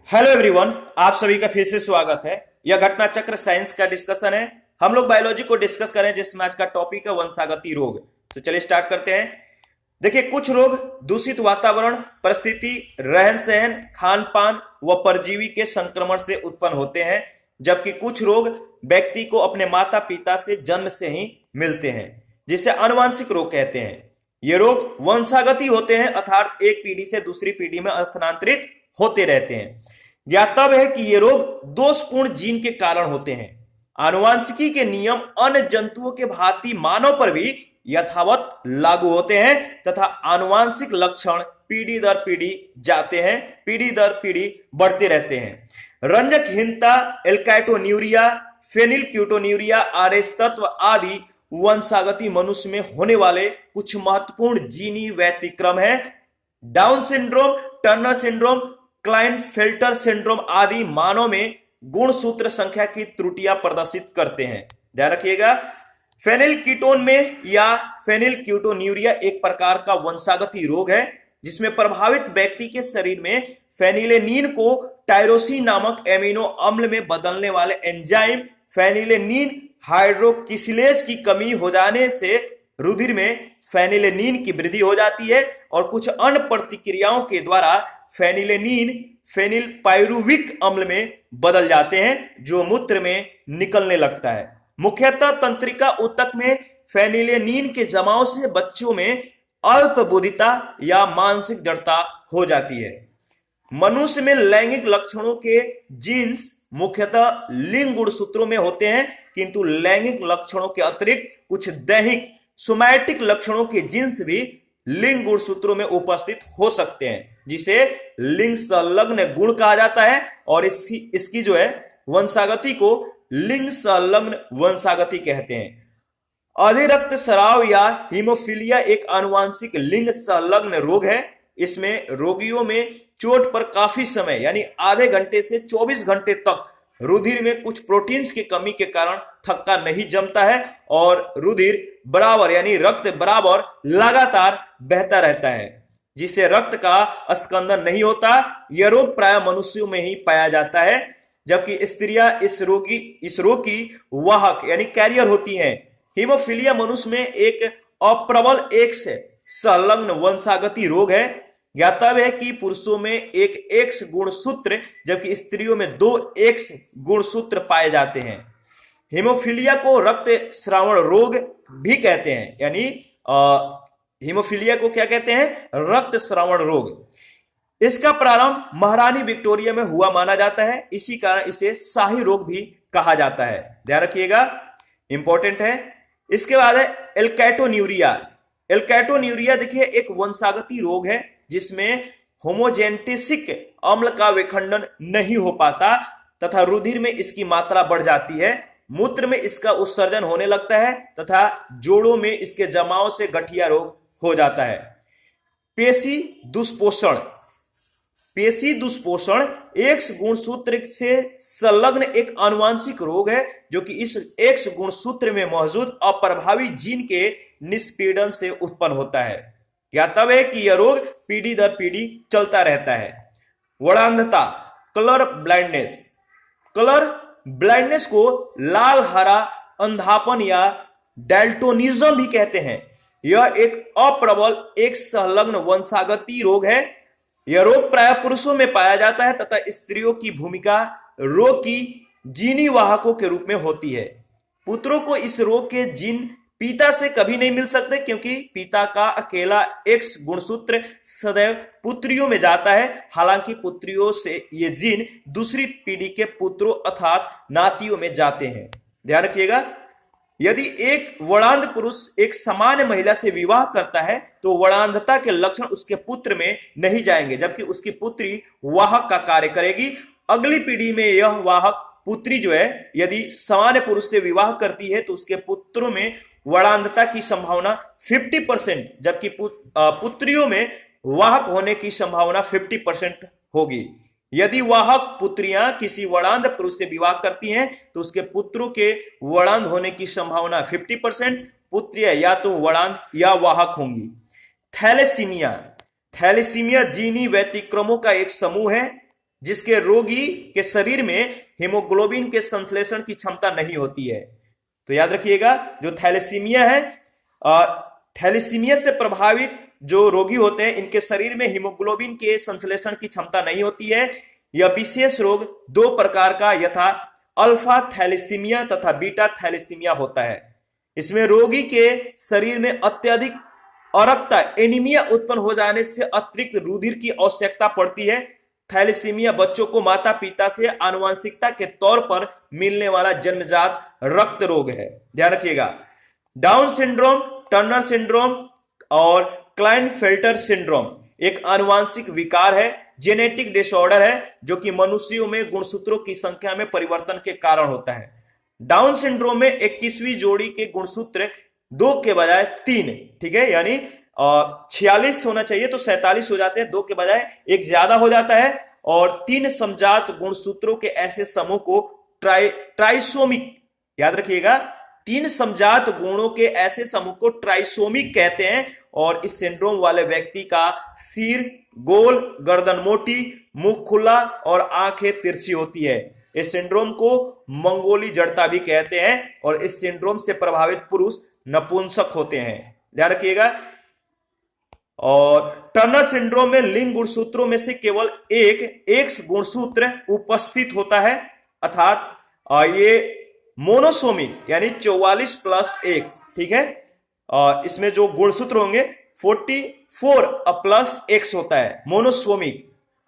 Hello everyone, आप सभी का फिर से स्वागत है। यह घटना चक्र साइंस का डिस्कशन है। हम लोग बायोलॉजी को डिस्कस करें जिसमें आज का टॉपिक है वंशागति रोग। तो चलिए स्टार्ट करते हैं। देखिए, कुछ रोग दूषित वातावरण, परिस्थिति, रहन सहन, खान पान व परजीवी के संक्रमण से उत्पन्न होते हैं, जबकि कुछ रोग व्यक्ति को अपने माता पिता से जन्म से ही मिलते हैं, जिसे आनुवंशिक रोग कहते हैं। ये रोग वंशागति होते हैं, अर्थात एक पीढ़ी से दूसरी पीढ़ी में स्थानांतरित होते रहते हैं। ज्ञातव्य है कि ये रोग दोषपूर्ण जीन के कारण होते हैं। आनुवंशिकी के नियम अन्य जंतुओं के भांति मानव पर भी यथावत लागू होते हैं तथा आनुवंशिक लक्षण पीढ़ी दर पीढ़ी जाते हैं, पीढ़ी दर पीढ़ी बढ़ते रहते हैं। रंजकहीनता, एल्काइटोन्यूरिया, फेनिलक्यूटोन्यूरिया, आरएच तत्व आदि वंशागति मनुष्य में होने वाले कुछ महत्वपूर्ण जीनी व्यतिक्रम है। Down syndrome, Turner syndrome, Klinefelter syndrome आदि मानव में गुणसूत्र संख्या की त्रुटियां प्रदर्शित करते हैं। ध्यान रखिएगा, फेनिलकीटोन में या फेनिलक्यूटोन्यूरिया एक प्रकार का वंशागति रोग है जिसमें प्रभावित व्यक्ति के शरीर में फेनिलेनिन को टायरोसिन नामक एमिनो अम्ल में बदलने वाले एंजाइम फेनिलेनिन हाइड्रोकिसिलेज की कमी हो जाने से रुधिर में फेनिलेनिन की वृद्धि हो जाती है और कुछ अन्य प्रतिक्रियाओं के द्वारा फेनिलेनिन फेनिलपाइरुविक अम्ल में बदल जाते हैं जो मूत्र में निकलने लगता है। मुख्यतः तंत्रिका ऊतक में फेनिलेनिन के जमाव से बच्चों में अल्पबुद्धिता या मानसिक जड़ता हो जाती है। मनुष्य में लैंगिक लक्षणों के जीन्स मुख्यतः लिंग गुणसूत्रों में होते हैं, किंतु लैंगिक लक्षणों के अतिरिक्त कुछ दैहिक सोमैटिक लक्षणों के जीन्स भी लिंग गुणसूत्रों में उपस्थित हो सकते हैं, जिसे लिंग संलग्न गुण कहा जाता है और इसकी जो है वंशागति को लिंग संलग्न वंशागति कहते हैं। अधिरक्त स्राव या हीमोफीलिया एक आनुवंशिक लिंग संलग्न रोग है। इसमें रोगियों में चोट पर काफी समय यानी आधे घंटे से 24 घंटे तक रुधिर में कुछ प्रोटीन्स की कमी के कारण थक्का नहीं जमता है और रुधिर बराबर यानी रक्त बराबर लगातार बहता रहता है, जिससे रक्त का स्कंदन नहीं होता। यह रोग प्राय मनुष्यों में ही पाया जाता है, जबकि स्त्रियां इस रोग की वाहक यानी कैरियर होती हैं। हीमोफीलिया मनुष्य में एक अप्रबल एक्स संलग्न वंशागति रोग है। ज्ञातव्य है कि पुरुषों में एक एक्स गुणसूत्र जबकि स्त्रियों में 2 एक्स गुणसूत्र पाए जाते हैं। हीमोफीलिया को रक्त श्रावण रोग भी कहते हैं, यानी हीमोफीलिया को क्या कहते हैं? रक्त श्रावण रोग। इसका प्रारंभ महारानी विक्टोरिया में हुआ माना जाता है, इसी कारण इसे शाही रोग भी कहा जाता है। ध्यान रखिएगा, इंपॉर्टेंट है। इसके बाद है एल्काइटोन्यूरिया। एल्काइटोन्यूरिया देखिए एक वंशागति रोग है जिसमें होमोजेनेटिक अम्ल का विखंडन नहीं हो पाता तथा रुधिर में इसकी मात्रा बढ़ जाती है। मूत्र में इसका उत्सर्जन होने लगता है तथा जोड़ों में इसके जमाव से गठिया रोग हो जाता है। पेशी दुष्पोषण। पेशी दुष्पोषण एक्स गुणसूत्र से संलग्न एक आनुवंशिक रोग है जो कि इस एक्स गुणसूत्र में मौजूद अप्रभावी जीन के निष्पीड़न से उत्पन्न होता है। ज्ञातव्य है कि यह रोग पीढ़ी दर पीढ़ी चलता रहता है। वर्णांधता, कलर ब्लाइंडनेस। कलर ब्लाइंडनेस को लाल हरा अंधापन या डैल्टोनिज्म भी कहते हैं। यह एक अप्रबल एक संलग्न वंशागति रोग है। यह रोग प्राय पुरुषों में पाया जाता है तथा स्त्रियों की भूमिका रोग की जीनी वाहकों के रूप में होती है। पुत्रों को इस रोग के जीन पिता से कभी नहीं मिल सकते क्योंकि पिता का अकेला एक्स गुणसूत्र सदैव पुत्रियों में जाता है। हालांकि पुत्रियों से ये जीन दूसरी पीढ़ी के पुत्रों अर्थात नातियों में जाते हैं। ध्यान रखिएगा, यदि एक वर्णांध पुरुष एक सामान्य महिला से विवाह करता है तो वर्णांधता के लक्षण उसके पुत्र में नहीं जाएंगे, जबकि उसकी पुत्री वाहक का कार्य करेगी। अगली पीढ़ी में यह वाहक पुत्री जो है यदि सामान्य पुरुष से विवाह करती है तो उसके पुत्रों में वर्णांधता की संभावना 50%, जबकि पुत्रियों में वाहक होने की संभावना 50% होगी। यदि वाहक पुत्रियां किसी वर्णांध पुरुष से विवाह करती हैं तो उसके पुत्रों के वर्णांध होने की संभावना 50%, पुत्रियां या तो वर्णांध या वाहक होंगी। थैलेसीमिया। थैलेसीमिया जीनी व्यतिक्रमों का एक समूह है जिसके रोगी के शरीर में हीमोग्लोबिन के संश्लेषण की क्षमता नहीं होती है। तो याद रखिएगा, जो थैलेसीमिया है, थैलेसीमिया से प्रभावित जो रोगी होते हैं, इनके शरीर में हीमोग्लोबिन के संश्लेषण की क्षमता नहीं होती है। यह विशेष रोग दो प्रकार का यथा अल्फा थैलेसीमिया तथा बीटा थैलेसीमिया होता है। इसमें रोगी के शरीर में अत्यधिक अरक्तता एनीमिया उत्पन्न हो जाने से अतिरिक्त रुधिर की आवश्यकता पड़ती है। थैलेसीमिया बच्चों को माता पिता से आनुवंशिकता के तौर पर मिलने वाला जन्मजात रक्त रोग है, ध्यान रखिएगा। डाउन सिंड्रोम, टर्नर सिंड्रोम और क्लाइनफेल्टर सिंड्रोम एक आनुवंशिक विकार है, जेनेटिक डिसऑर्डर है, जो कि मनुष्यों में गुणसूत्रों की संख्या में परिवर्तन के कारण होता है। डाउन सिंड्रोम में 21वीं जोड़ी के गुणसूत्र 2 के बजाय 3, ठीक है, यानी 46 होना चाहिए तो 47 हो जाते हैं, 2 के बजाय 1 ज्यादा हो जाता है। और 3 समजात गुणसूत्रों के ऐसे समूह को ट्राइसोमिक, याद रखिएगा, 3 समजात गुणों के ऐसे समूह को ट्राइसोमिक कहते हैं। और इस सिंड्रोम वाले व्यक्ति का सिर गोल, गर्दन मोटी, मुंह खुला और आंखें तिरछी होती है। इस सिंड्रोम को मंगोली जड़ता भी कहते हैं और इस सिंड्रोम से प्रभावित पुरुष नपुंसक होते हैं, ध्यान रखिएगा। और टर्नर सिंड्रोम में लिंग गुणसूत्रों में से केवल एक एक्स गुणसूत्र उपस्थित होता है, अर्थात ये मोनोसोमिक यानी 44 प्लस एक्स, ठीक है। इसमें जो गुणसूत्र होंगे 44 प्लस एक्स होता है, मोनोसोमिक।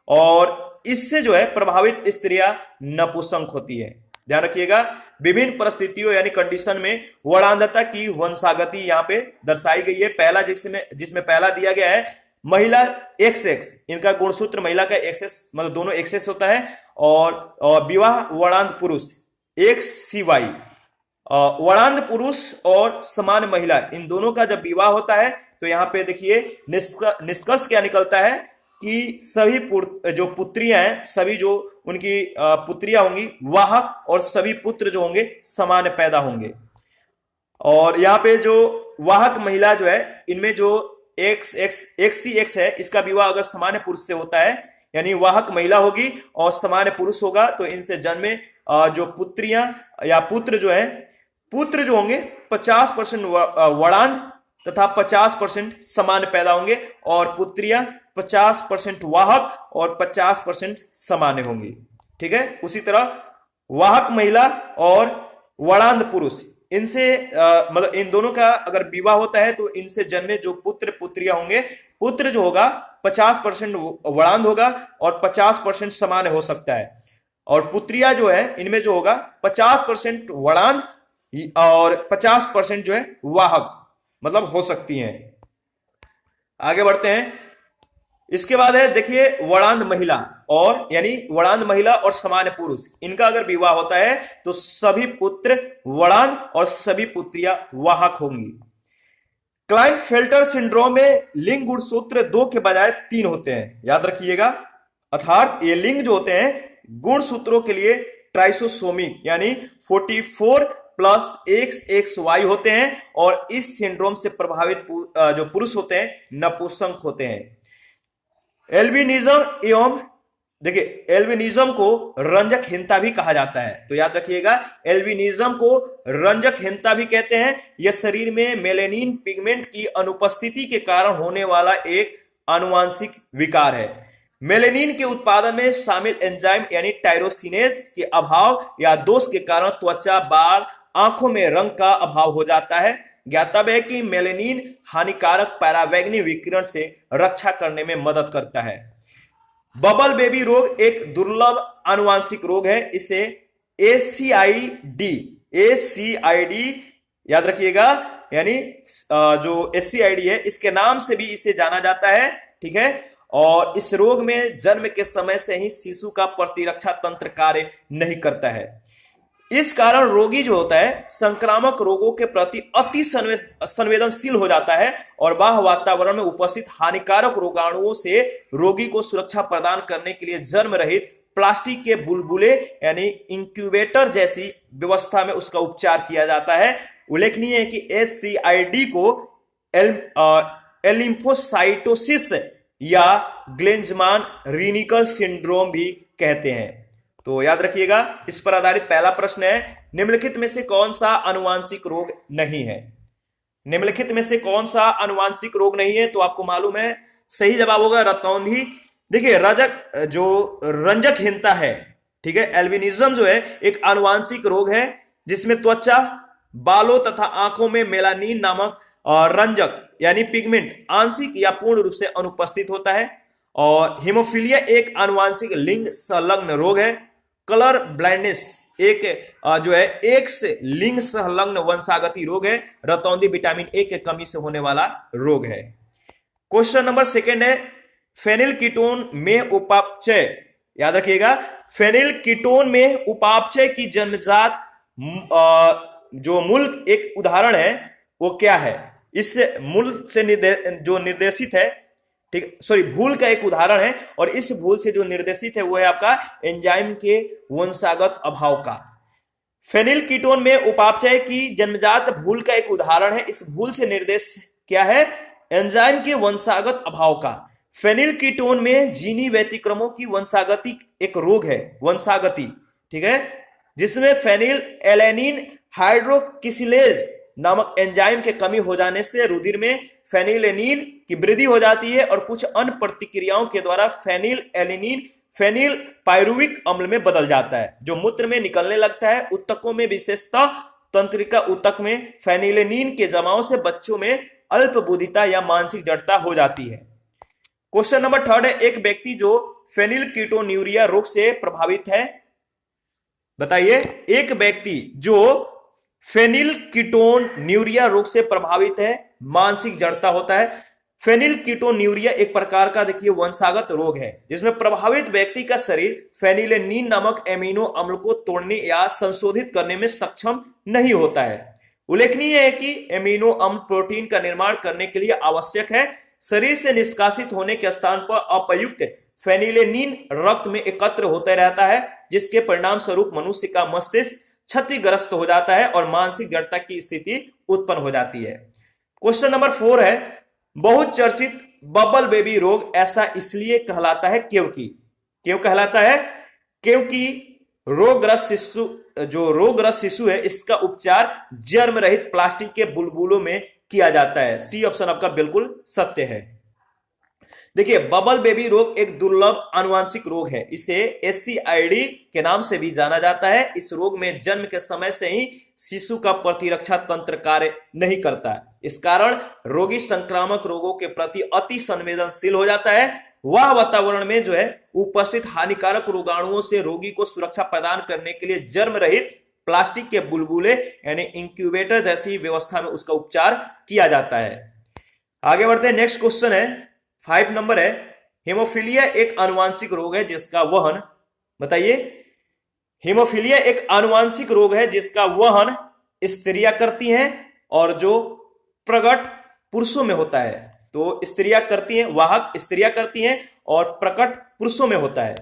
और इससे जो है प्रभावित स्त्रियां नपुंसक होती है, ध्यान रखिएगा। विभिन्न परिस्थितियों यानी कंडीशन में वर्णांधता की वंशागति यहाँ पे दर्शाई गई है। पहला जिसमें पहला दिया गया है महिला XX, इनका गुणसूत्र महिला का XS मतलब दोनों XS होता है। और विवाह वर्णांध पुरुष XCY, वर्णांध पुरुष और समान महिला, इन दोनों का जब विवाह होता है तो यहाँ पे देखिए निष्कर्ष क्या निकलता है कि सभी जो पुत्रियां हैं, सभी जो उनकी पुत्रियां होंगी वाहक, और सभी पुत्र जो होंगे समान पैदा होंगे। और यहाँ पे जो वाहक महिला जो है, इनमें जो XCX है, इसका विवाह अगर सामान्य पुरुष से होता है, यानी वाहक महिला होगी और सामान्य पुरुष होगा, तो इनसे जन्मे जो पुत्रियां या पुत्र जो होंगे 50% वर्णांध तथा 50% समान पैदा होंगे, और पुत्रियां 50% वाहक और 50% सामान्य होंगी, ठीक है। उसी तरह वाहक महिला और वर्णांध पुरुष, इनसे मतलब इन दोनों का अगर विवाह होता है तो इनसे जन्मे जो पुत्र पुत्रियां होंगे, पुत्र जो होगा 50% वर्णांध होगा और 50% सामान्य हो सकता है, और पुत्रियां जो है इनमें जो होगा 50% वर्णांध और 50% जो है वाहक मतलब हो सकती हैं। आगे बढ़ते हैं। इसके बाद है देखिए वर्णांध महिला, और यानी वर्णांध महिला और सामान्य पुरुष, इनका अगर विवाह होता है तो सभी पुत्र वर्णांध और सभी पुत्रियां वाहक होंगी। क्लाइनफेल्टर सिंड्रोम में लिंग गुणसूत्र 2 के बजाय 3 होते हैं, याद रखिएगा। अर्थात ये लिंग जो होते हैं गुणसूत्रों के लिए ट्राइसोसोमिक यानी 44 प्लस XXY होते हैं, और इस सिंड्रोम से प्रभावित जो पुरुष होते हैं नपुंसक होते हैं। एल्बिनिज्म एवं देखिए, एल्बिनिज्म को रंजकहीनता भी कहा जाता है, तो याद रखिएगा एल्बिनिज्म को रंजकहीनता भी कहते हैं। यह शरीर में मेलेनिन पिगमेंट की अनुपस्थिति के कारण होने वाला एक आनुवंशिक विकार है। मेलेनिन के उत्पादन में शामिल एंजाइम यानी टायरोसिनेज के अभाव या दोष के कारण त्वचा, बाल, आंखों में रंग का अभाव हो जाता है। ज्ञातव्य है कि मेलेनिन हानिकारक पराबैंगनी विकिरण से रक्षा करने में मदद करता है। बबल बेबी रोग एक दुर्लभ आनुवंशिक रोग है। इसे ACID याद रखिएगा, यानी जो ACID है इसके नाम से भी इसे जाना जाता है, ठीक है। और इस रोग में जन्म के समय से ही शिशु का प्रतिरक्षा तंत्र कार्य नहीं करता है। इस कारण रोगी जो होता है संक्रामक रोगों के प्रति अति संवेदनशील हो जाता है, और बाह्य वातावरण में उपस्थित हानिकारक रोगाणुओं से रोगी को सुरक्षा प्रदान करने के लिए जन्म रहित प्लास्टिक के बुलबुले यानी इंक्यूबेटर जैसी व्यवस्था में उसका उपचार किया जाता है। उल्लेखनीय है कि ACID को एलिम्फोसाइटोसिस या ग्लेंजमान रिनिकल सिंड्रोम भी कहते हैं। तो याद रखिएगा, इस पर आधारित पहला प्रश्न है, निम्नलिखित में से कौन सा आनुवांशिक रोग नहीं है? निम्नलिखित में से कौन सा आनुवांशिक रोग नहीं है? तो आपको मालूम है, सही जवाब होगा रतौंधी। देखिए, रंजकहीनता है, ठीक है, एल्बिनिज्म जो है एक आनुवांशिक रोग है जिसमें त्वचा, बालों तथा आंखों में मेलानिन नामक रंजक यानी पिगमेंट आंशिक या पूर्ण रूप से अनुपस्थित होता है। और हीमोफीलिया एक आनुवांशिक लिंग संलग्न रोग है। कलर ब्लाइंडनेस एक जो है एक से लिंग संलग्न वंशागति रोग है। रतौंधी विटामिन ए के कमी से होने वाला रोग है। क्वेश्चन नंबर सेकंड है, फेनिल कीटोन में उपापचय, याद रखिएगा, फेनिल कीटोन में उपापचय की जन्मजात जो मूल एक उदाहरण है वो क्या है? इस मूल से जो निर्देशित है, ठीक, सॉरी, भूल का एक उदाहरण है, और इस भूल से जो निर्देशित है वो है आपका एंजाइम के वंशागत अभाव का। फेनिल कीटोन में उपापचय की जन्मजात भूल का एक उदाहरण है। इस भूल से निर्देश क्या है? एंजाइम के वंशागत अभाव का। फेनिल कीटोन में जीनी व्यतिक्रमों की वंशागति एक रोग है, वंशागति, ठीक है, जिसमें फेनिल एलेनिन हाइड्रोक्सिलेज नामक एंजाइम के कमी हो जाने से रुधिर में फेनिलेनिन की वृद्धि हो जाती है और कुछ अन्य प्रतिक्रियाओं के द्वारा फेनिल एलेनिन फेनिल पायरुविक अम्ल में बदल जाता है, जो मूत्र में निकलने लगता है। ऊतकों में, विशेषतः तंत्रिका ऊतक में फेनिलेनिन के जमाव से बच्चों में अल्पबुद्धिता या मानसिक जड़ता हो जाती है। क्वेश्चन नंबर थर्ड है, एक व्यक्ति जो फेनिल कीटोन्यूरिया रोग से प्रभावित है, बताइए, एक व्यक्ति जो फेनिल कीटोन्यूरिया रोग से प्रभावित है, मानसिक जड़ता होता है। फेनिल कीटोन्यूरिया एक प्रकार का, देखिए, वंशागत रोग है जिसमें प्रभावित व्यक्ति का शरीर फेनिलेनिन नामक एमिनो अम्ल को तोड़ने या संशोधित करने में सक्षम नहीं होता है। उल्लेखनीय है कि एमिनो अम्ल प्रोटीन का निर्माण करने के लिए आवश्यक है। शरीर से निष्कासित होने के स्थान पर अप्रयुक्त फेनिलेनिन रक्त में एकत्र होता रहता है, जिसके परिणाम स्वरूप मनुष्य का मस्तिष्क क्षतिग्रस्त हो जाता है और मानसिक जड़ता की स्थिति उत्पन्न हो जाती है। क्वेश्चन नंबर 4 है, बहुत चर्चित बबल बेबी रोग ऐसा इसलिए कहलाता है क्योंकि, क्यों कहलाता है? क्योंकि रोगग्रस्त शिशु है, इसका उपचार जर्म रहित प्लास्टिक के बुलबुलों में किया जाता है। सी ऑप्शन आपका बिल्कुल सत्य है। देखिए, बबल बेबी रोग एक दुर्लभ आनुवांशिक रोग है। इसे SCID के नाम से भी जाना जाता है। इस रोग में जन्म के समय से ही शिशु का प्रतिरक्षा तंत्र कार्य नहीं करता है। इस कारण रोगी संक्रामक रोगों के प्रति अति संवेदनशील हो जाता है। वह वातावरण में जो है उपस्थित हानिकारक रोगाणुओं से रोगी को सुरक्षा प्रदान करने के लिए जर्म रहित प्लास्टिक के बुलबुले यानी इंक्यूबेटर जैसी व्यवस्था में उसका उपचार किया जाता है। आगे बढ़ते हैं, नेक्स्ट क्वेश्चन है 5 नंबर है, हीमोफीलिया एक आनुवांशिक रोग है जिसका वहन, बताइए, हीमोफीलिया एक आनुवांशिक रोग है जिसका वहन स्त्रियां करती हैं और जो प्रकट पुरुषों में होता है। तो स्त्रियां करती हैं, वाहक स्त्रियां करती हैं और प्रकट पुरुषों में होता है।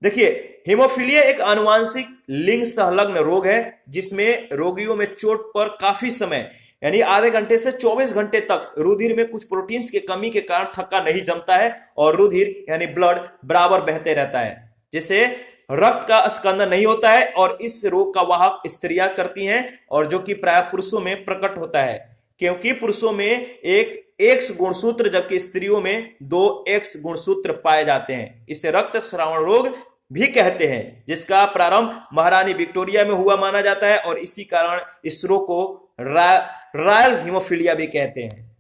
देखिए, हीमोफीलिया एक आनुवांशिक लिंग संलग्न रोग है जिसमें रोगियों में चोट पर काफी समय यानी आधे घंटे से 24 घंटे तक रुधिर में कुछ प्रोटीन्स की कमी के कारण थक्का नहीं जमता है और रुधिर यानी ब्लड बराबर बहते रहता है, जिससे रक्त का स्कंदन नहीं होता है। और इस रोग का वाहक स्त्रियां करती हैं और जो कि प्राय पुरुषों में प्रकट होता है, क्योंकि पुरुषों में एक X गुणसूत्र जबकि स्त्रियों में 2 X गुणसूत्र पाए जाते हैं। इसे रक्त स्रावण रोग भी कहते हैं, जिसका प्रारंभ महारानी विक्टोरिया में हुआ माना जाता है और इसी कारण इस रोग को रॉयल हीमोफीलिया भी कहते हैं।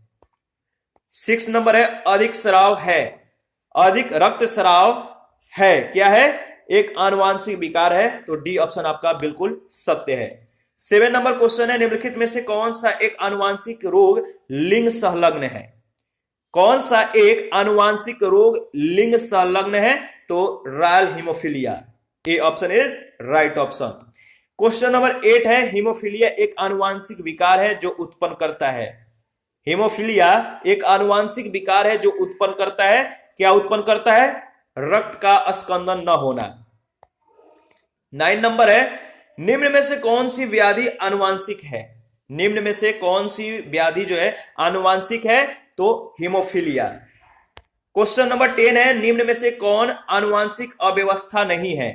6 नंबर है, अधिक स्राव है, अधिक रक्तस्राव है, क्या है? एक आनुवांशिक विकार है। तो डी ऑप्शन आपका बिल्कुल सत्य है। 7 नंबर क्वेश्चन है, निम्नलिखित में से कौन सा एक आनुवांशिक रोग लिंग संलग्न है? कौन सा एक आनुवांशिक रोग लिंग संलग्न है? तो royal haemophilia, A option is right option. Question number 8 है, हीमोफीलिया एक आनुवांशिक विकार है जो उत्पन्न करता है। हीमोफीलिया एक आनुवांशिक विकार है जो उत्पन्न करता है, क्या उत्पन्न करता है? रक्त का स्कंदन न होना। 9 नंबर है, निम्न में से कौन सी व्याधि आनुवांशिक है? निम्न में से कौन सी व्याधि जो है आनुवांशिक है? तो हीमोफीलिया। क्वेश्चन नंबर 10 है, निम्न में से कौन आनुवांशिक अव्यवस्था नहीं है?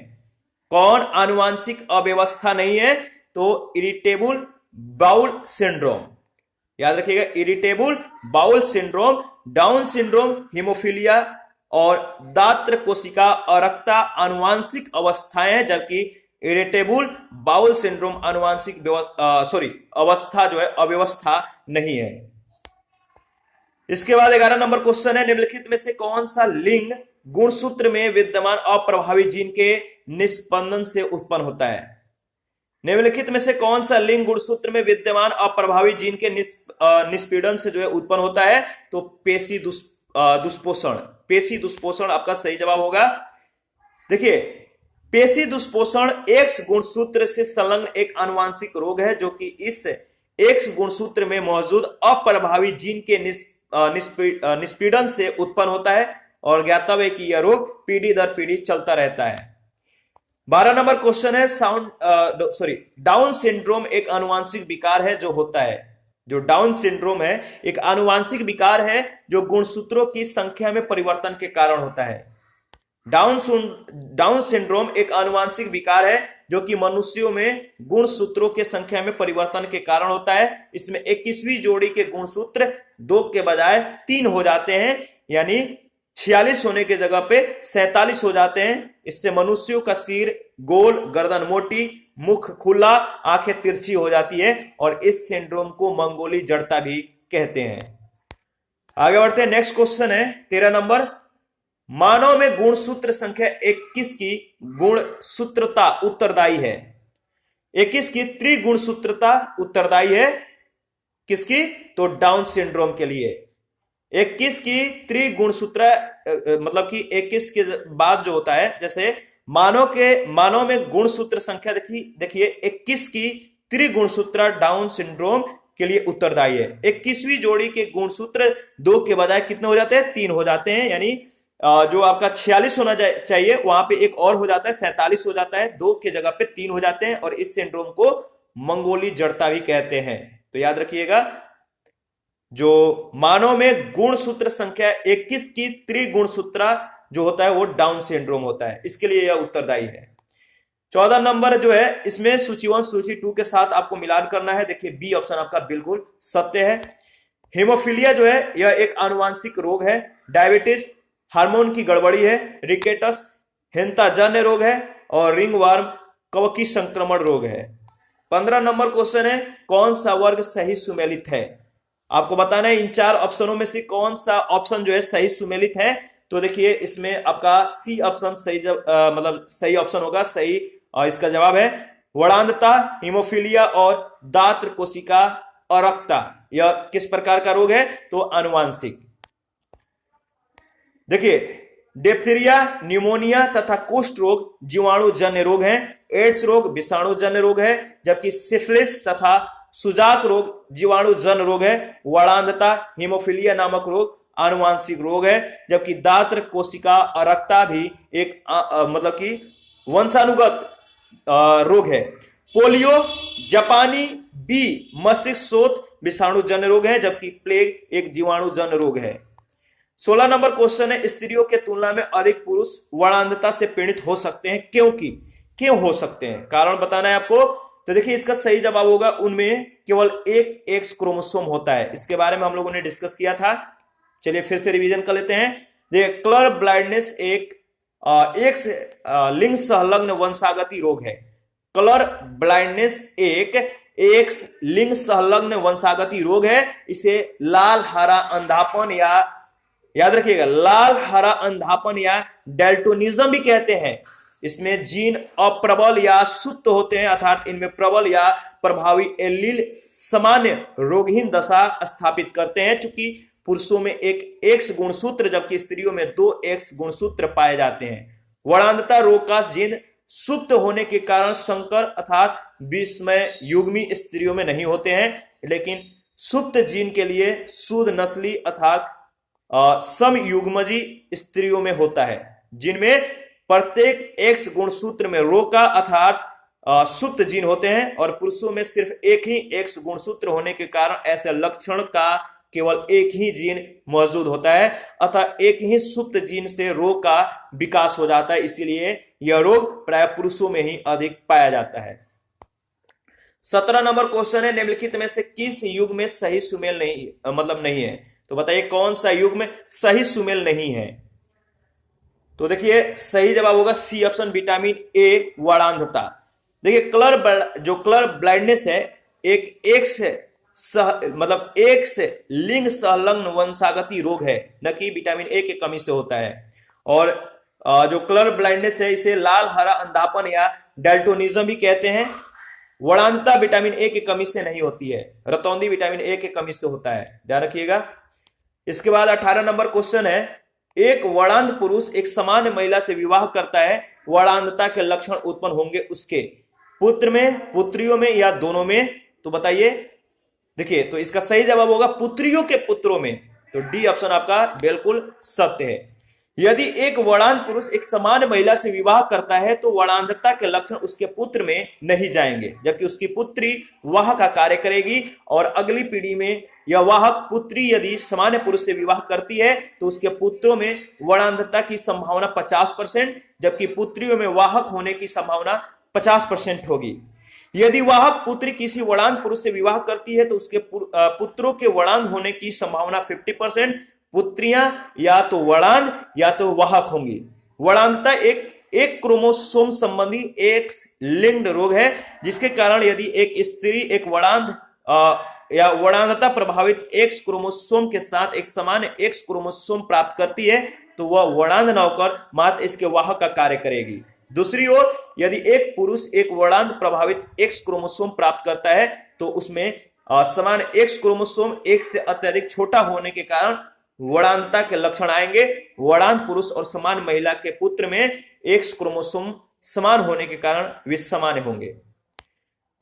कौन आनुवांशिक अव्यवस्था नहीं है? तो इरिटेबल बाउल सिंड्रोम, याद रखिएगा, irritable bowel syndrome, down syndrome, haemophilia और दात्र कोशिका अरक्ता आनुवांशिक अवस्थाएं हैं, जबकि इरिटेबल बाउल सिंड्रोम आनुवांशिक अवस्था जो है अव्यवस्था नहीं है। इसके बाद 11 नंबर क्वेश्चन है, निम्नलिखित में से कौन सा लिंग गुणसूत्र में विद्यमान अप्रभावी जीन के निस्पंदन से उत्पन्न होता है? निम्नलिखित में से कौन सा लिंग गुणसूत्र में विद्यमान अप्रभावी जीन के निष्पीड़न से जो है उत्पन्न होता है? तो पेशी दुष्पोषण, पेशी दुष्पोषण आपका सही जवाब होगा। देखिए, पेशी दुष्पोषण एक्स गुणसूत्र से संलग्न एक आनुवांशिक रोग है जो कि इस एक्स गुणसूत्र में मौजूद अप्रभावी जीन के निष्पीड़न से उत्पन्न होता है और ज्ञातव्य कि यह रोग पीढ़ी दर पीढ़ी चलता रहता है। 12 नंबर क्वेश्चन है, डाउन सिंड्रोम एक आनुवांशिक विकार है जो होता है, जो डाउन सिंड्रोम है एक आनुवांशिक विकार है जो गुणसूत्रों की संख्या में परिवर्तन के कारण होता है। डाउन सिंड्रोम एक आनुवांशिक विकार है जो कि मनुष्यों में गुणसूत्रों के संख्या में परिवर्तन के कारण होता है। इसमें 21वीं जोड़ी के गुणसूत्र 2 के बजाय 3 हो जाते हैं, यानी 46 होने की जगह पे 47 हो जाते हैं। इससे मनुष्यों का सिर गोल, गर्दन मोटी, मुख खुला, आंखें तिरछी हो जाती है और इस सिंड्रोम को मंगोली जड़ता भी कहते हैं। आगे बढ़ते हैं, नेक्स्ट क्वेश्चन है 13 नंबर, मानव में गुणसूत्र संख्या 21 की गुणसूत्रता उत्तरदायी है? 21 की त्रिगुणसूत्रता उत्तरदायी है किसकी? तो डाउन सिंड्रोम के लिए। 21 की त्रिगुणसूत्र मतलब कि 21 के बाद जो होता है, जैसे मानव में गुणसूत्र संख्या देखिए 21 की त्रिगुणसूत्र डाउन सिंड्रोम के लिए उत्तरदायी है। 21वीं जोड़ी के गुणसूत्र 2 के बजाय कितने हो जाते हैं? 3 हो जाते हैं, यानी जो आपका 46 होना चाहिए वहां पे एक और हो जाता है, 47 हो जाता है, 2 के जगह पे 3 हो जाते हैं और इस सिंड्रोम को मंगोली जड़ता भी कहते हैं। तो याद रखिएगा, जो मानव में गुणसूत्र संख्या 21 की त्रिगुणसूत्र जो होता है वो डाउन सिंड्रोम होता है, इसके लिए यह उत्तरदायी है। 14 नंबर जो है, इसमें सूची 1 सूची 2 के साथ आपको मिलान करना है। देखिए, बी ऑप्शन आपका बिल्कुल सत्य है। हेमोफीलिया जो है यह एक आनुवांशिक रोग है। डायबिटीज हार्मोन की गड़बड़ी है। रिकेटस हेंताजन्य रोग है और रिंगवर्म कवकी संक्रमण रोग है। 15 नंबर क्वेश्चन है, कौन सा वर्ग सही सुमेलित है? आपको बताना है इन 4 ऑप्शनों में से कौन सा ऑप्शन जो है सही सुमेलित है। तो देखिए, इसमें आपका सी ऑप्शन सही मतलब सही ऑप्शन होगा, सही इसका जवाब है वड़ांधता, हीमोफीलिया और दात्र कोशिका अरक्ता। यह किस प्रकार का रोग है? तो आनुवांशिक। देखिए, डिप्थीरिया, न्यूमोनिया तथा कुष्ठ रोग जीवाणुजन्य रोग हैं। एड्स रोग विषाणुजन्य रोग है, जबकि सिफिलिस तथा सुजाक रोग जीवाणुजन्य रोग है। वड़ांधता, हीमोफीलिया नामक रोग आनुवांशिक रोग है, जबकि दात्र कोशिका अरक्ता भी एक मतलब कि वंशानुगत रोग है। पोलियो, जापानी बी मस्तिष्क शोथ विषाणुजन्य रोग है, जबकि प्लेग एक जीवाणुजन्य रोग है। 16 नंबर क्वेश्चन है, स्त्रियों के तुलना में अधिक पुरुष वड़ांधता से पीड़ित हो सकते हैं, क्यों हो सकते हैं? कारण बताना है आपको। तो देखिए, इसका सही जवाब होगा उनमें केवल एक एक्स क्रोमोसोम होता है। इसके बारे में हम लोगों ने डिस्कस किया था। चलिए फिर से रिवीजन कर लेते हैं। देखिए, कलर ब्लाइंडनेस एक एक्स लिंग संलग्न वंशागति रोग है। कलर ब्लाइंडनेस एक एक्स लिंग संलग्न वंशागति रोग है। इसे लाल हरा अंधापन या याद रखिएगा लाल हरा अंधापन या डेल्टोनिज्म भी कहते हैं। इसमें जीन अप्रबल या सुप्त होते हैं, अर्थात इनमें प्रबल या प्रभावी एलील सामान्य रोगहीन दशा स्थापित करते हैं। चूंकि पुरुषों में एक एक्स गुणसूत्र जबकि स्त्रियों में 2 एक्स गुणसूत्र पाए जाते हैं। वड़ांधता रोग का जीन सुप्त होने के कारण संकर अर्थात विषमय युग्मी स्त्रियों में नहीं होते हैं, लेकिन सुप्त जीन के लिए शुद्ध नस्ली अर्थात समयुग्मजी स्त्रियों में होता है, जिनमें प्रत्येक एक्स गुणसूत्र में रो का अर्थात सुप्त जीन होते हैं और पुरुषों में सिर्फ एक ही एक्स गुणसूत्र होने के कारण ऐसे लक्षण का केवल एक ही जीन मौजूद होता है, अतः एक ही सुप्त जीन से रोग का विकास हो जाता है, इसीलिए यह रोग प्राय पुरुषों में ही अधिक पाया जाता है। 17 नंबर क्वेश्चन है, निम्नलिखित में से किस युग में सही सुमेल नहीं है? तो बताइए कौन सा युग में सही सुमेल नहीं है? तो देखिए सही जवाब होगा सी ऑप्शन, विटामिन ए, वर्णांधता। देखिए कलर ब्लाइंडनेस है एक से लिंग संलग्न वंशागति रोग है, न कि विटामिन ए की कमी से होता है। और जो कलर ब्लाइंडनेस है इसे लाल हरा अंधापन या डेल्टोनिज्म भी कहते हैं। वर्णांधता विटामिन ए की कमी से नहीं होती है, रतौंधी विटामिन ए की कमी से होता है, ध्यान रखिएगा। इसके बाद 18 नंबर क्वेश्चन है, एक वर्णांध पुरुष एक सामान्य महिला से विवाह करता है, वर्णांधता के लक्षण उत्पन्न होंगे उसके पुत्र में, पुत्रियों में या दोनों में? तो बताइए। देखिए तो इसका सही जवाब होगा पुत्रियों के पुत्रों में, तो डी ऑप्शन आपका बिल्कुल सत्य है। यदि एक वर्णांध पुरुष एक सामान्य महिला से विवाह करता है तो वर्णांधता के लक्षण उसके पुत्र में नहीं जाएंगे, जबकि उसकी पुत्री वाहक का कार्य करेगी। और अगली पीढ़ी में यह वाहक पुत्री यदि सामान्य पुरुष से विवाह करती है तो उसके पुत्रों में वर्णांधता की संभावना 50%, जबकि पुत्रियों में वाहक होने की संभावना 50% होगी। यदि वाहक पुत्री किसी वर्णांध पुरुष से विवाह करती है तो उसके पुत्रों के वर्णांध होने की संभावना 50%, पुत्रियां या तो वर्णांध या तो वाहक होंगी। वर्णांधता एक क्रोमोसोम संबंधी एक्स लिंक्ड रोग है, जिसके कारण यदि एक स्त्री एक वर्णांध या वर्णांधता प्रभावित एक्स क्रोमोसोम के साथ एक सामान्य एक्स क्रोमोसोम प्राप्त करती है तो वह वर्णांध न होकर मात्र इसके वाहक का कार्य करेगी। दूसरी ओर यदि एक पुरुष एक वर्णांध प्रभावित एक्स क्रोमोसोम प्राप्त करता है तो उसमें सामान्य एक्स क्रोमोसोम एक से अत्यधिक छोटा होने के कारण वर्णांधता के लक्षण आएंगे। वर्णांध पुरुष और समान महिला के पुत्र में एक्स क्रोमोसोम समान होने के कारण वे समान होंगे।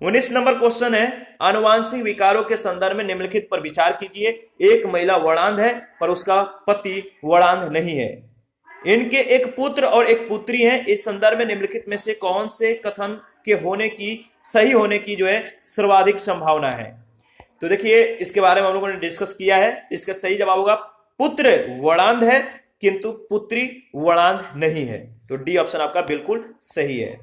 19 नंबर क्वेश्चन है, आनुवांशिक विकारों के संदर्भ में निम्नलिखित पर विचार कीजिए। एक महिला वर्णांध है पर उसका पति वर्णांध नहीं है, इनके एक पुत्र और एक पुत्री है। इस संदर्भ में निम्नलिखित में से कौन से कथन के सही होने की जो है सर्वाधिक संभावना है? तो देखिए इसके बारे में हम लोगों ने डिस्कस किया है। इसका सही जवाब होगा पुत्र वर्णांध है किंतु पुत्री वर्णांध नहीं है, तो डी ऑप्शन आपका बिल्कुल सही है।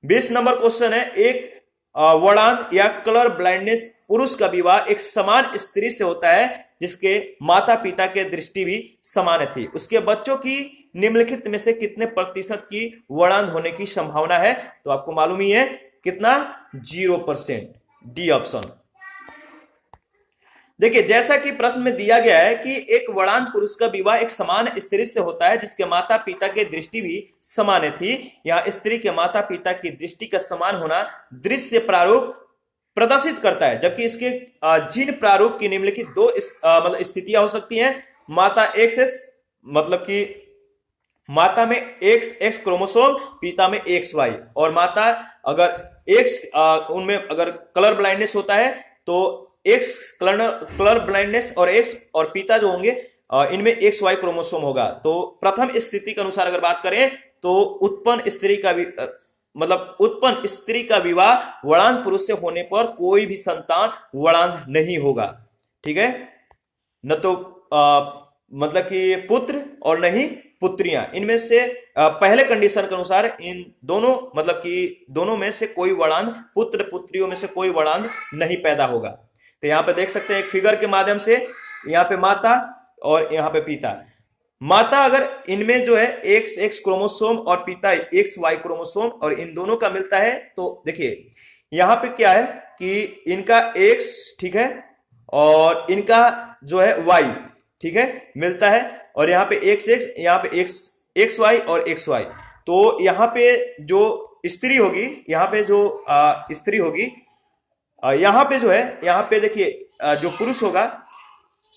20 नंबर क्वेश्चन है, एक वर्णांध या कलर ब्लाइंडनेस पुरुष का विवाह एक समान स्त्री से होता है जिसके माता पिता के दृष्टि भी समान थी। उसके बच्चों की निम्नलिखित में से कितने प्रतिशत की वर्णांध होने की संभावना है? तो आपको मालूम ही है कितना, 0%, डी ऑप्शन। देखिए जैसा कि प्रश्न में दिया गया है कि एक वर्णांध पुरुष का विवाह एक समान स्त्री से होता है जिसके माता पिता की दृष्टि भी समान थी। यहाँ स्त्री के माता पिता की दृष्टि का समान होना दृश्य प्रारूप प्रदर्शित करता है, जबकि इसके जीन प्रारूप की निम्नलिखित दो स्थितियां हो सकती हैं। माता एक्स मतलब कि माता में एक्स क्रोमोसोम, पिता में XY, और माता अगर एक्स उनमें अगर कलर ब्लाइंडनेस होता है तो एक्स कलर ब्लाइंडनेस और एक्स और पिता जो होंगे इनमें XY क्रोमोसोम होगा। तो प्रथम स्थिति के अनुसार अगर बात करें तो उत्पन्न स्त्री का विवाह वर्णांध पुरुष से होने पर कोई भी संतान वर्णांध नहीं होगा, ठीक है, न तो मतलब कि पुत्र और नहीं पुत्रियां। इनमें से पहले कंडीशन के अनुसार इन दोनों मतलब कि दोनों में से कोई वर्णांध, पुत्र पुत्रियों में से कोई वर्णांध नहीं पैदा होगा। तो यहाँ पे देख सकते हैं एक फिगर के माध्यम से, यहाँ पे माता और यहाँ पे पिता। माता अगर इनमें जो है एक्स क्रोमोसोम और पिता XY क्रोमोसोम और इन दोनों का मिलता है तो देखिए यहाँ पे क्या है कि इनका X ठीक है और इनका जो है Y ठीक है मिलता है, और यहाँ पे XX यहाँ पे XY और XY। तो यहाँ पे जो स्त्री होगी, यहाँ पे जो स्त्री होगी, यहाँ पे जो है यहाँ पे देखिए जो पुरुष होगा,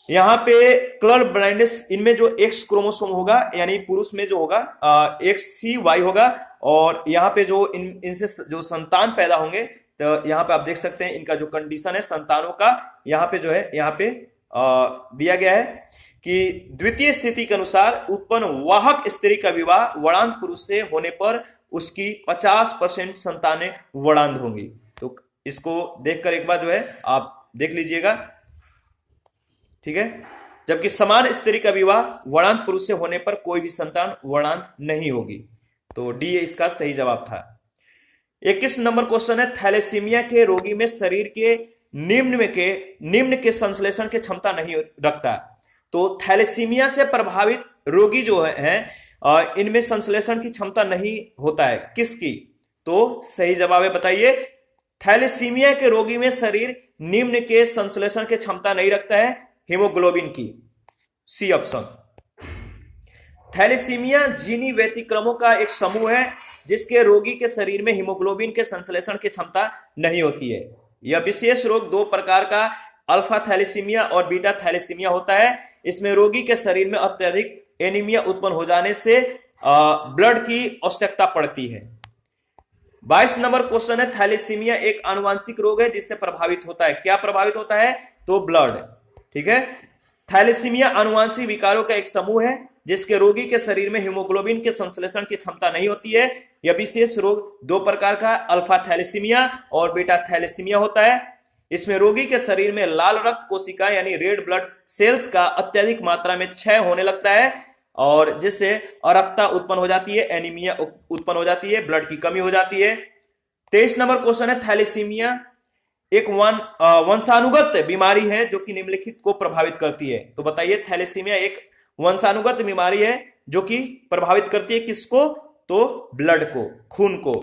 यहाँ पे कलर ब्लाइंडनेस इनमें जो X क्रोमोसोम होगा यानी पुरुष में जो होगा XCY होगा, और यहाँ पे जो इनसे जो संतान पैदा होंगे तो यहाँ पे आप देख सकते हैं इनका जो कंडीशन है संतानों का, यहाँ पे जो है यहाँ पे दिया गया है कि द्वितीय स्थिति के अनुसार उत्पन्न वाहक स्त्री का विवाह वर्णांध पुरुष से होने पर उसकी 50% संतानें वर्णांध होंगी। तो इसको देखकर एक बार जो है आप देख लीजिएगा। ठीक है। जबकि समान स्त्री का विवाह वर्णांध पुरुष से होने पर कोई भी संतान वर्णांध नहीं होगी। तो डी इसका सही जवाब था। 21 नंबर क्वेश्चन है, थैलेसीमिया के रोगी में शरीर के निम्न के संश्लेषण की क्षमता नहीं रखता। तो थैलेसीमिया से प्रभावित रोगी जो है इनमें संश्लेषण की क्षमता नहीं होता है। किसकी? तो सही जवाब है, बताइए। थैलेसीमिया के रोगी में शरीर निम्न के संश्लेषण की क्षमता नहीं रखता है, हीमोग्लोबिन की। C option. थैलेसीमिया जीनी व्यतिक्रमों का एक समूह है जिसके रोगी के शरीर में हीमोग्लोबिन के संश्लेषण की क्षमता नहीं होती है। यह विशेष रोग दो प्रकार का अल्फा थैलेसीमिया और बीटा थैलेसीमिया होता है। इसमें रोगी के शरीर में अत्यधिक एनीमिया उत्पन्न हो जाने से ब्लड की आवश्यकता पड़ती है। 22 नंबर क्वेश्चन है, थैलेसीमिया एक आनुवंशिक रोग है जिससे प्रभावित होता है। क्या प्रभावित होता है? तो ब्लड। ठीक है। थैलेसीमिया आनुवंशिक विकारों का एक समूह है जिसके रोगी के शरीर में हीमोग्लोबिन के संश्लेषण की क्षमता नहीं होती है। यह विशेष रोग दो प्रकार का अल्फा थैलेसीमिया और बीटा थैलेसीमिया होता है। इसमें रोगी के शरीर में लाल रक्त कोशिका यानी रेड ब्लड सेल्स का अत्यधिक मात्रा में क्षय होने लगता है और जिससे अरक्तता उत्पन्न हो जाती है, एनीमिया उत्पन्न हो जाती है, ब्लड की कमी हो जाती है। 23 नंबर क्वेश्चन है, थैलेसीमिया एक वंशानुगत बीमारी है जो कि निम्नलिखित को प्रभावित करती है। तो बताइए, थैलेसीमिया एक वंशानुगत बीमारी है जो कि प्रभावित करती है किसको? तो ब्लड को, खून को।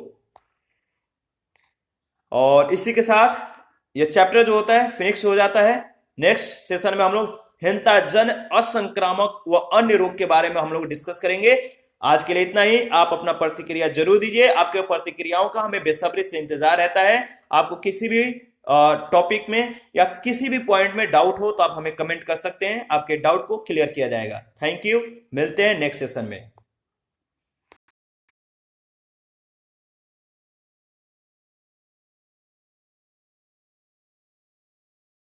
और इसी के साथ यह चैप्टर जो होता है फिनिक्स हो जाता है। नेक्स्ट सेशन में हम लोग हेंताजन, असंक्रामक व अन्य रोग के बारे में हम लोग डिस्कस करेंगे। आज के लिए इतना ही। आप अपना प्रतिक्रिया जरूर दीजिए। आपके प्रतिक्रियाओं का हमें बेसब्री से इंतजार रहता है। आपको किसी भी टॉपिक में या किसी भी पॉइंट में डाउट हो तो आप हमें कमेंट कर सकते हैं। आपके डाउट को क्लियर किया जाएगा। Thank you. मिलते हैं नेक्स्ट सेशन में।